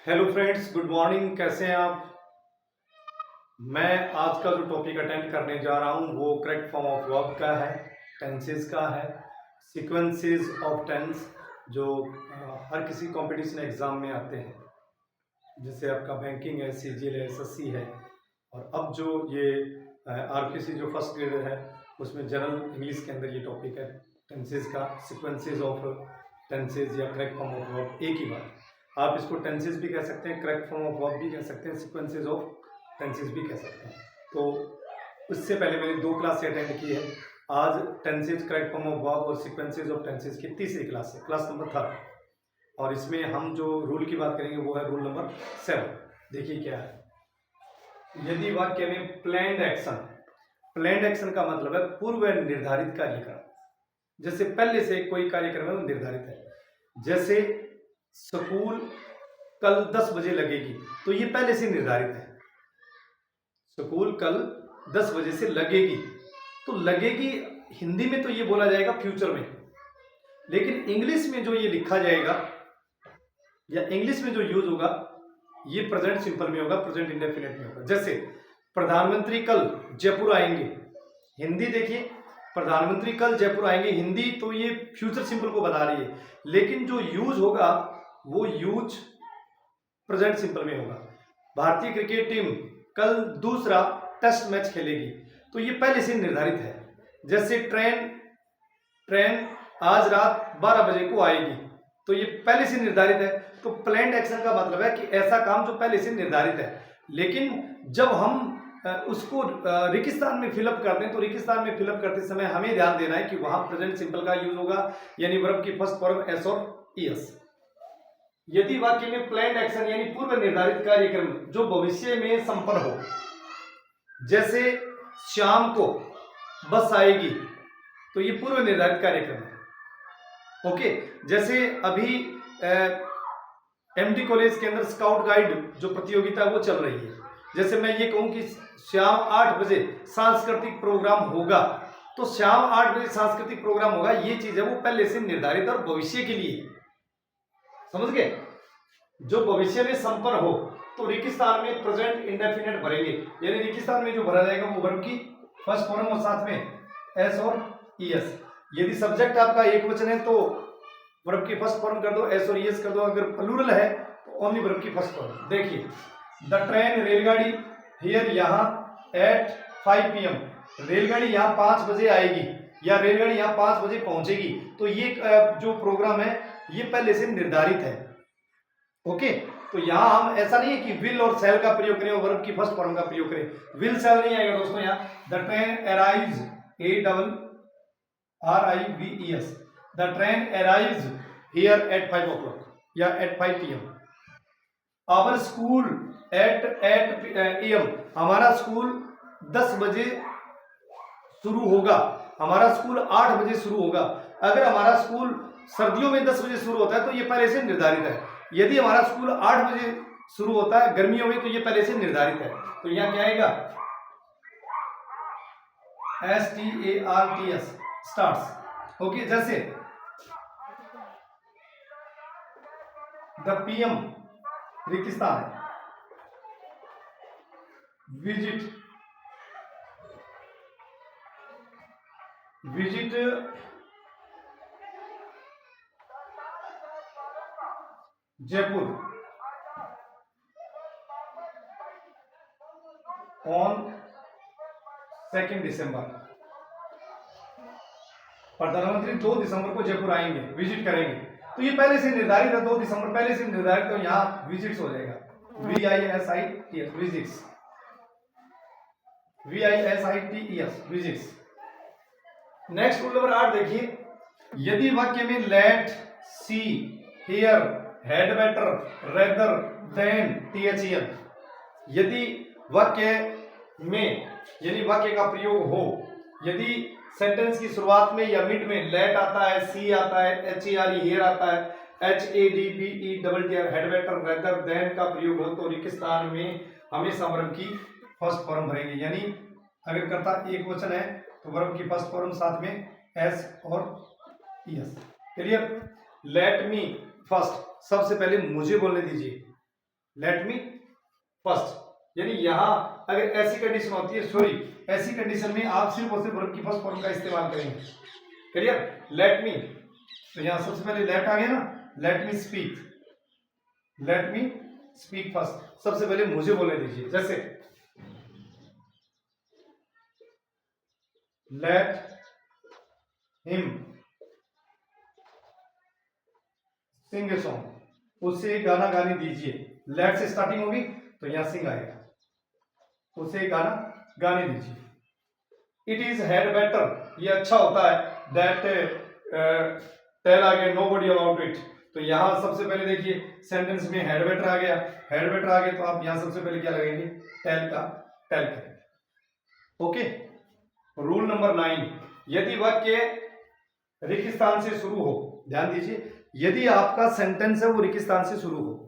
Hello friends, good morning. कैसे हैं आप? मैं आज का जो टॉपिक अटेंड करने जा रहा हूं वो करेक्ट फॉर्म ऑफ वर्ब का है, टेंसेस का है, सीक्वेंसेस ऑफ टेंस जो हर किसी कंपटीशन एग्जाम में आते हैं, जैसे आपका बैंकिंग है, सीजीएल है, एसएससी है। और अब जो ये आरपीसी जो फर्स्ट ग्रेड है उसमें जनरल इंग्लिश के अंदर ये टॉपिक है टेंसेस का, सीक्वेंसेस ऑफ टेंसेस या करेक्ट फॉर्म ऑफ वर्ब, एक ही बात। आप इसको टेंसेस भी कह सकते हैं, करेक्ट फॉर्म ऑफ वर्ब भी कह सकते हैं, सीक्वेंसेस ऑफ टेंसेस भी कह सकते हैं। तो उससे पहले मैंने 2 क्लास अटेंड की है। आज tenses, correct form of verb और सीक्वेंसेस ऑफ टेंसेस की तीसरी क्लास है, क्लास नंबर 3। और इसमें हम जो रूल की बात करेंगे वो है रूल नंबर 7। देखिए क्या है। यदि वाक्य में प्लैन्ड एक्शन, प्लैन्ड एक्शन का मतलब है पूर्व निर्धारित कार्यक्रम, जैसे पहले से कोई कार्यक्रम है वो निर्धारित है। जैसे स्कूल कल 10 बजे लगेगी, तो ये पहले से निर्धारित है। स्कूल कल 10 बजे से लगेगी, तो लगेगी हिंदी में तो ये बोला जाएगा फ्यूचर में, लेकिन इंग्लिश में जो ये लिखा जाएगा या इंग्लिश में जो यूज होगा ये प्रेजेंट सिंपल में होगा, प्रेजेंट इंडेफिनिट में होगा। जैसे प्रधानमंत्री कल जयपुर आएंगे, हिंदी देखिए, प्रधानमंत्री कल जयपुर आएंगे, हिंदी तो ये फ्यूचर सिंपल को बता रही है, लेकिन जो यूज होगा वो यूज प्रेजेंट सिंपल में होगा। भारतीय क्रिकेट टीम कल दूसरा टेस्ट मैच खेलेगी, तो ये पहले से निर्धारित है। जैसे ट्रेन आज रात 12 बजे को आएगी, तो ये पहले से निर्धारित है। तो प्लैन्ड एक्शन का मतलब है कि ऐसा काम जो पहले से निर्धारित है, लेकिन जब हम उसको रेगिस्तान में फिलअप करते हैं, तो रेगिस्तान में फिलअप करते समय हमें ध्यान देना है कि वहां प्रेजेंट सिंपल का यूज होगा, यानी वर्ब की फर्स्ट फॉर्म एस और ईएस। यदि वाक्य में प्लैन्ड एक्शन यानी पूर्व निर्धारित कार्यक्रम जो भविष्य में संपन्न हो, जैसे शाम को बस आएगी, तो ये पूर्व निर्धारित कार्यक्रम है। ओके, जैसे अभी एमडी कॉलेज के अंदर स्काउट गाइड जो प्रतियोगिता वो चल रही है, जैसे मैं ये कहूं कि शाम 8 बजे सांस्कृतिक प्रोग्राम होगा, तो शाम 8 बजे सांस्कृतिक प्रोग्राम होगा, ये चीज है वो पहले से निर्धारित और भविष्य के लिए, समझ गए। जो भविष्य में संपन्न हो तो रेगिस्तान में प्रेजेंट इंडेफिनिट भरेंगे, यानी रेगिस्तान में जो भरा जाएगा वो वर्ब की फर्स्ट फॉर्म और साथ में एस और ईएस। यदि सब्जेक्ट आपका एक वचन है तो वर्ब की फर्स्ट फॉर्म कर दो, एस और ईएस कर दो। अगर प्लूरल है तो ओनली वर्ब की फर्स्ट फॉर्म। देखिए, द ट्रेन रेलगाड़ी हियर यहाँ एट 5 PM, रेलगाड़ी यहाँ 5 बजे आएगी या रेलगाड़ी यहाँ 5 बजे पहुंचेगी, तो ये जो प्रोग्राम है ये पहले से निर्धारित है। ओके, तो यहां हम ऐसा नहीं है कि विल और सेल का प्रयोग करें और वर्ब की फर्स्ट फॉर्म का प्रयोग करें। विल सेल नहीं आएगा दोस्तों यहाँ। The train arrives, ARRIVES, the train arrives here at 5 o'clock या at 5 PM। Our school at 8 AM, हमारा स्कूल 10 बजे शुरू होगा, हमारा स्कूल 8 बजे शुरू होगा। अगर हमारा स्कूल सर्दियों में 10 बजे शुरू होता है तो ये पहले से निर्धारित है। यदि हमारा स्कूल 8 बजे शुरू होता है गर्मियों में, तो ये पहले से निर्धारित है। तो यहां क्या आएगा? STARTS, starts. ओके, जैसे द PM रेगिस्तान, विजिट जयपुर ऑन 2 दिसंबर, प्रधानमंत्री 2 दिसंबर को जयपुर आएंगे, विजिट करेंगे, तो ये पहले से निर्धारित है। 2 दिसंबर पहले से निर्धारित, तो यहाँ विजिट्स हो जाएगा, VISITS, visits, VISITES, visits. Next rule number 8 देखिए, यदि वाक्य में let, see, here, had better, rather than, THEN, यदि वाक्य में यानी वाक्य का प्रयोग हो, यदि सेंटेंस की शुरुआत में या मिड में लेट आता है, सी आता है, HERE हियर आता है, HADBETTER had better, rather then का प्रयोग हो, तो रेगिस्तान में हमेशा वर्ब की फर्स्ट फॉर्म भरेंगे। यानी अगर कर्ता एक वचन है तो वर्ब की फर्स्ट फॉर्म साथ में एस और ES. Clear? Let me first, सबसे पहले मुझे बोलने दीजिए। लेट मी फर्स्ट, यानी यहां अगर ऐसी कंडीशन होती है, सॉरी ऐसी कंडीशन में आप सिर्फ और सिर्फ वर्ब की फर्स्ट फॉर्म का इस्तेमाल करेंगे। क्लियर? लेट मी, तो यहां सबसे पहले लेट आ गया ना, let me speak, let me speak first, सबसे पहले मुझे बोलने दीजिए। जैसे let him Singh a song, उसे गाना गाने दीजिए। लेट से स्टार्टिंग होगी तो यहां सिंग आएगा, उसे गाना गाने दीजिए। इट इज हेड बेटर, ये अच्छा होता है। दैट टेल आ गया नो बडी अबाउट इट, तो यहां सबसे पहले देखिए सेंटेंस में हेड बेटर आ गया, हेड बेटर आ गया तो आप यहां सबसे पहले क्या लगाएंगे, टेल का टेल करेंगे। ओके। रूल नंबर 9, यदि वाक्य रिक्त स्थान से शुरू हो, ध्यान दीजिए, यदि आपका सेंटेंस है वो रिक्त स्थान से शुरू हो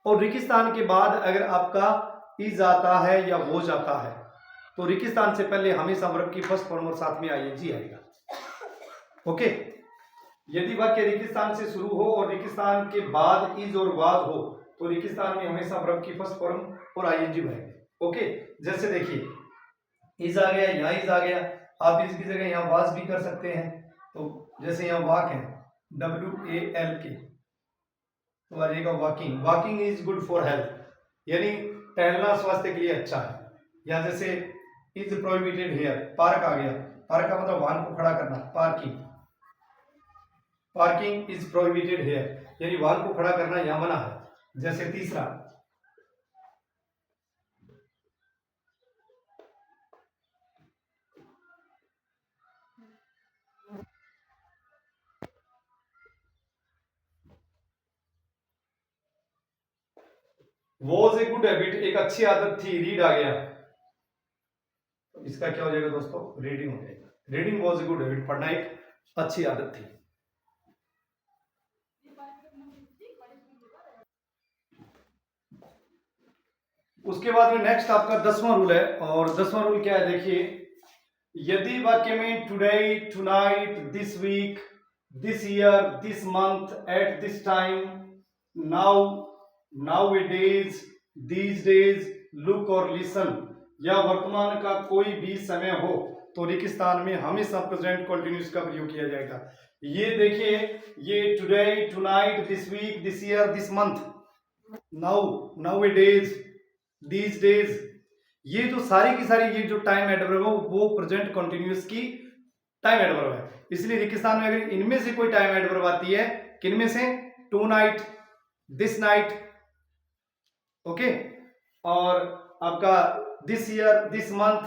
और रिक्त स्थान के बाद अगर आपका इज आता है या वो जाता है तो रिक्त स्थान से पहले हमेशा वर्ब की फर्स्ट फॉर्म और साथ में आईएनजी आएगा। ओके। यदि वाक्य रिक्त स्थान से शुरू हो और रिक्त स्थान के बाद इज और वाज हो तो रिक्त स्थान में हमेशा वर्ब की फर्स्ट फॉर्म और आईएनजी बनेंगे। ओके। जैसे देखिए इज आ गया, यहाँ इज आ गया, आप इसकी जगह यहाँ वाज भी कर सकते हैं। तो जैसे यहाँ वाक है WALK, तो आ जाएगा walking, walking is good for health, यानी टहलना स्वास्थ्य के लिए अच्छा है। यहाँ जैसे इज प्रोहिबिटेड हियर, पार्क आ गया, पार्क का मतलब वाहन को खड़ा करना, parking, parking is prohibited here, यानी वाहन को खड़ा करना यहाँ मना है। जैसे तीसरा वॉज ए गुड हैबिट, एक अच्छी आदत थी, रीड आ गया, तो इसका क्या हो जाएगा दोस्तों, रीडिंग हो जाएगा। Reading was a good habit, पढ़ना एक अच्छी आदत थी। उसके बाद में नेक्स्ट आपका 10वां रूल है, और 10वां रूल क्या है देखिए, यदि वाक्य में today, tonight, this week, this year, this month, at this time, now, nowadays, these days, look और लिसन या वर्तमान का कोई भी समय हो तो रिक्त स्थान में हमेशा प्रेजेंट कंटिन्यूअस का प्रयोग किया जाएगा। ये देखिए, ये today, tonight, this week, this year, this month, now, nowadays, these days, ये जो सारी की सारी ये जो टाइम एडवर्ब है वो प्रेजेंट कंटिन्यूअस की टाइम एडवर्ब है। इसलिए रिक्त स्थान में अगर इनमें से कोई टाइम एडवर्ब आती है, किनमें से, tonight, this night, okay, और आपका दिस ईयर, दिस मंथ,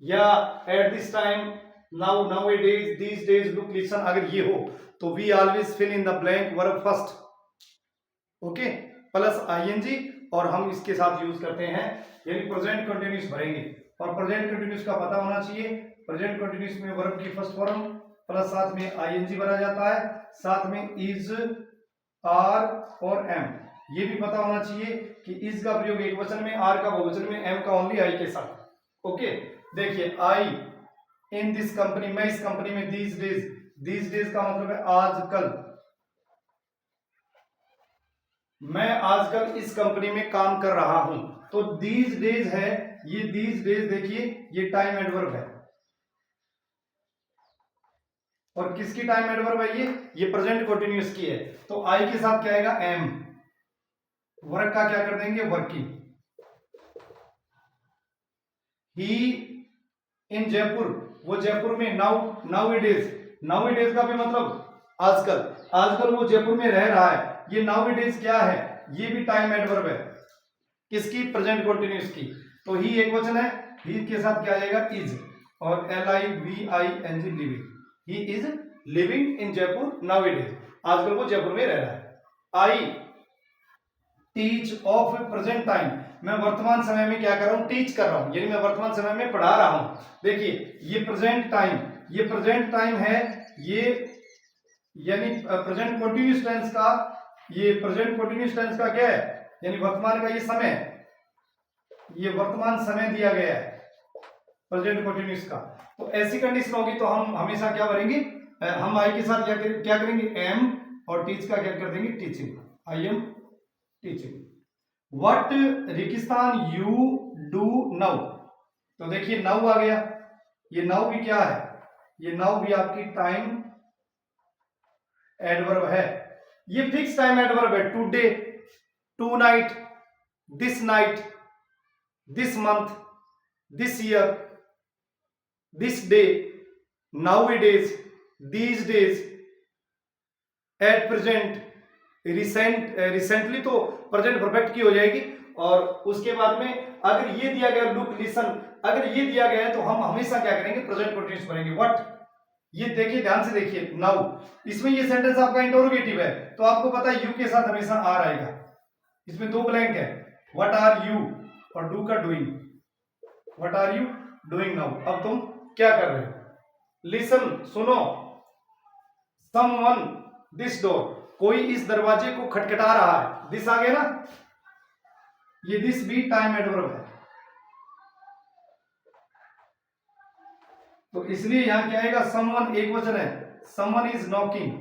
या at this time, now, nowadays, these days, look, listen, अगर ये हो तो we always fill in the blank verb first, okay, plus ING, और हम इसके साथ यूज करते हैं, यानी प्रेजेंट कंटिन्यूअस भरेंगे। और प्रेजेंट कंटिन्यूअस का पता होना चाहिए, प्रेजेंट कंटिन्यूअस में वर्ब की फर्स्ट फॉर्म प्लस साथ में आईएनजी भरा जाता है, साथ में इज, आर और एम, ये भी पता होना चाहिए कि इज का प्रयोग एक वचन में, आर का बहुवचन में, एम का ओनली आई के साथ। ओके। देखिए आई इन दिस कंपनी, मैं इस कंपनी में, दीज डेज, दीज डेज का मतलब है आजकल, मैं आजकल इस कंपनी में काम कर रहा हूं, तो दीज डेज है, ये दीज डेज देखिए ये टाइम एडवर्ब है, और किसकी टाइम एडवर्ब है ये प्रेजेंट कंटिन्यूअस की है, तो आई के साथ क्या आएगा, एम, वर्क का क्या कर देंगे, वर्किंग। ही इन जयपुर, वो जयपुर में, नाउ, नाउअडेज, नाउअडेज का भी मतलब आजकल, आजकल वो जयपुर में रह रहा है, ये नाउअडेज क्या है, ये भी टाइम एडवर्ब है, किसकी, प्रेजेंट कंटिन्यूअस की, तो ही एक वचन है, ही के साथ क्या आ जाएगा, इज, और LIVING, living, he is living in Jaipur nowadays, आजकल वो जयपुर में रह रहा है। I teach of present time, मैं वर्तमान समय में क्या कर रहा हूं, टीच कर रहा हूं, यानी मैं वर्तमान समय में पढ़ा रहा हूं। देखिए ये प्रेजेंट टाइम, ये प्रेजेंट टाइम है, ये यानी प्रेजेंट कंटिन्यूअस टेंस का, ये प्रेजेंट कंटिन्यूअस टेंस का क्या है, यानी वर्तमान का ये समय, ये वर्तमान समय दिया गया है प्रेजेंट कंटिन्यूअस का। तो ऐसी कंडीशन होगी तो हम हमेशा क्या भरेंगे, हम आई के साथ क्या करेंगे, एम, और टीच का क्या कर देंगे, teaching, I am teaching. What रेगिस्तान यू डू नाउ। तो देखिए नाउ आ गया, ये नाउ भी क्या है, ये नाउ भी आपकी टाइम एडवर्ब है। ये फिक्स टाइम एडवर्ब है, today, tonight, night, this month, this year, this day, nowadays, these days, at present, recently तो प्रेजेंट परफेक्ट की हो जाएगी। और उसके बाद में अगर ये दिया गया लुक, लिसन, अगर ये दिया गया है तो हम हमेशा क्या करेंगे, प्रेजेंट कंटीन्यूअस करेंगे। व्हाट, ये देखिए ध्यान से देखिए, नाउ, इसमें ये सेंटेंस आपका इंटरोगेटिव है तो आपको पता है यू के साथ हमेशा आर आएगा। इसमें दो ब्लैंक है, व्हाट आर यू और डू का doing. What are you doing now, अब तुम क्या कर रहे हो। लिसन, सुनो, समवन दिस डोर, कोई इस दरवाजे को खटखटा रहा है, दिस आ गया ना, ये दिस भी टाइम एडवर्ब है तो इसलिए यहां क्या आएगा, समवन एक वचन है, someone is knocking,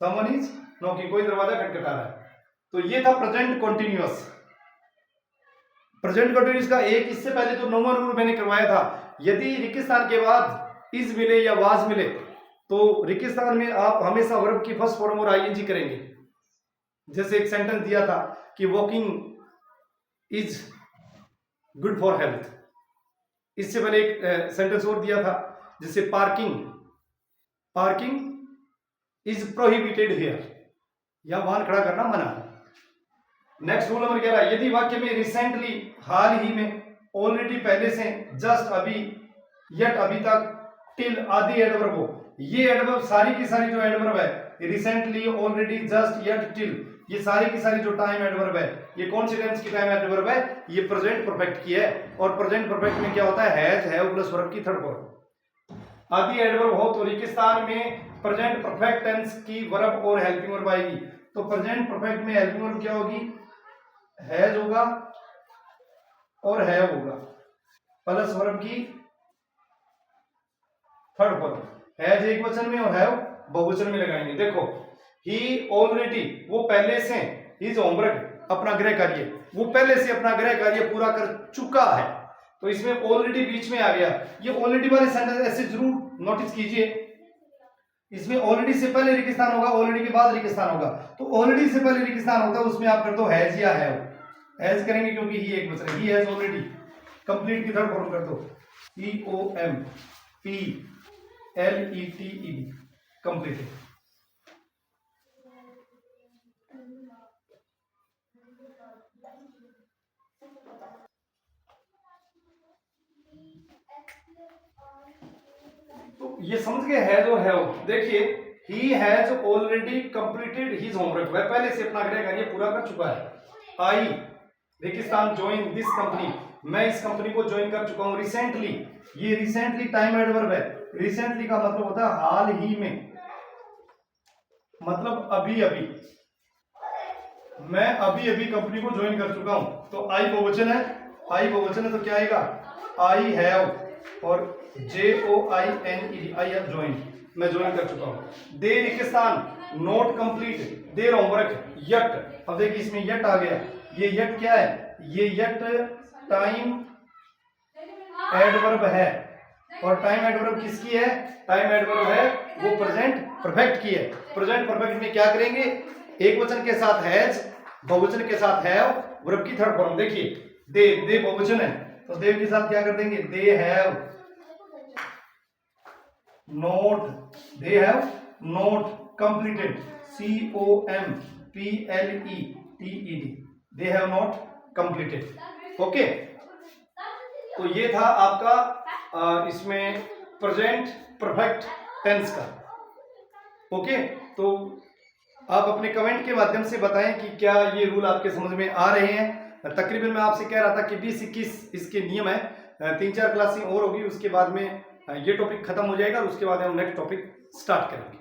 someone is knocking, कोई दरवाजा खटखटा रहा है। तो ये था प्रेजेंट कंटीन्यूअस। प्रेजेंट कंटीन्यूअस का एक इससे पहले तो नॉर्मल रूल मैंने करवाया था, यदि रेगिस्तान के बाद इज मिले या वाज मिले तो रेगिस्तान में आप हमेशा वर्ब की फर्स्ट फॉर्म और आईएनजी करेंगे। जैसे एक सेंटेंस दिया था कि walking is good for health, इससे पहले एक सेंटेंस और दिया था जैसे parking, parking is prohibited here, या वाहन खड़ा करना मना। नेक्स्ट रूल नंबर 11, यदि वाक्य में रिसेंटली हाल ही में, ऑलरेडी पहले से, जस्ट अभी, यट अभी तक, टिल आदि एडवर्ब हो, ये एडवर्ब सारी की सारी जो एडवर्ब है, recently, already, just, yet, till, ये सारी की सारी जो टाइम एडवर्ब है, ये कौन सी टेंस की टाइम एडवर्ब है, ये प्रेजेंट परफेक्ट की है। और प्रेजेंट परफेक्ट में क्या होता है, हैज, हैव प्लस वर्ब की थर्ड फॉर्म। आदि एडवर्ब हो तो रेगिस्तान में प्रेजेंट परफेक्ट टेंस की वर्ब और हेल्पिंग वर्ब आएगी। तो प्रेजेंट परफेक्ट में हेल्पिंग वर्ब क्या होगी, हैज होगा और हैव होगा प्लस वर्ब की थर्ड फॉर्म। हैज एक वचन में और हैव बहुवचन में लगाएंगे। देखो, ही ऑलरेडी, वो पहले से, हिज होमवर्क, अपना गृह कार्य, वो पहले से अपना गृह कार्य पूरा कर चुका है, तो इसमें ऑलरेडी बीच में आ गया। ये ऑलरेडी वाले सेंटेंस ऐसे जरूर नोटिस कीजिए, इसमें ऑलरेडी से पहले रेगिस्तान होगा, ऑलरेडी के बाद रेगिस्तान होगा। तो ऑलरेडी से पहले रेगिस्तान होता है उसमें आप कर दो हैज या हैव, हैज करेंगे क्योंकि ही एक वचन है, ही हैज ऑलरेडी, कंप्लीट की थर्ड फॉर्म कर दो, COMPLETED, कंप्लीटेड। तो ये समझ गए हैज और हैव। देखिए, he has already completed his homework, वह पहले से अपना गृह कार्य पूरा कर चुका है। आई रेगिस्तान ज्वाइन दिस कंपनी, मैं इस कंपनी को ज्वाइन कर चुका हूं। रिसेंटली, ये रिसेंटली टाइम एडवर्ब है, रिसेंटली का मतलब होता है हाल ही में, मतलब अभी अभी, मैं अभी अभी कंपनी को ज्वाइन कर चुका हूं। तो आई बहुवचन है, आई बहुवचन है तो क्या आएगा, आई हैव और JOINED, आई हैव ज्वाइन, मैं ज्वाइन कर चुका हूं। दे रेगिस्तान not complete their homework yet. अब देखिए इसमें यट आ गया, ये यट क्या है, ये यट टाइम एडवर्ब है। और टाइम एडवर्ब किसकी है, टाइम एडवर्ब है वो प्रेजेंट परफेक्ट की है। प्रेजेंट परफेक्ट में क्या करेंगे, एक वचन के साथ हैज, बहुवचन के साथ हैव, वर्ब की थर्ड फॉर्म। देखिए दे बहुवचन है तो दे के साथ क्या कर देंगे, they have not, they have not completed, COMPLETED, they have not completed. Okay, तो ये था आपका इसमें प्रेजेंट परफेक्ट टेंस का। ओके, तो आप अपने कमेंट के माध्यम से बताएं कि क्या ये रूल आपके समझ में आ रहे हैं। तकरीबन मैं आपसे कह रहा था कि 20-21 इसके नियम है, 3-4 क्लासें और होगी, उसके बाद में ये टॉपिक खत्म हो जाएगा और उसके बाद हम नेक्स्ट टॉपिक स्टार्ट करेंगे।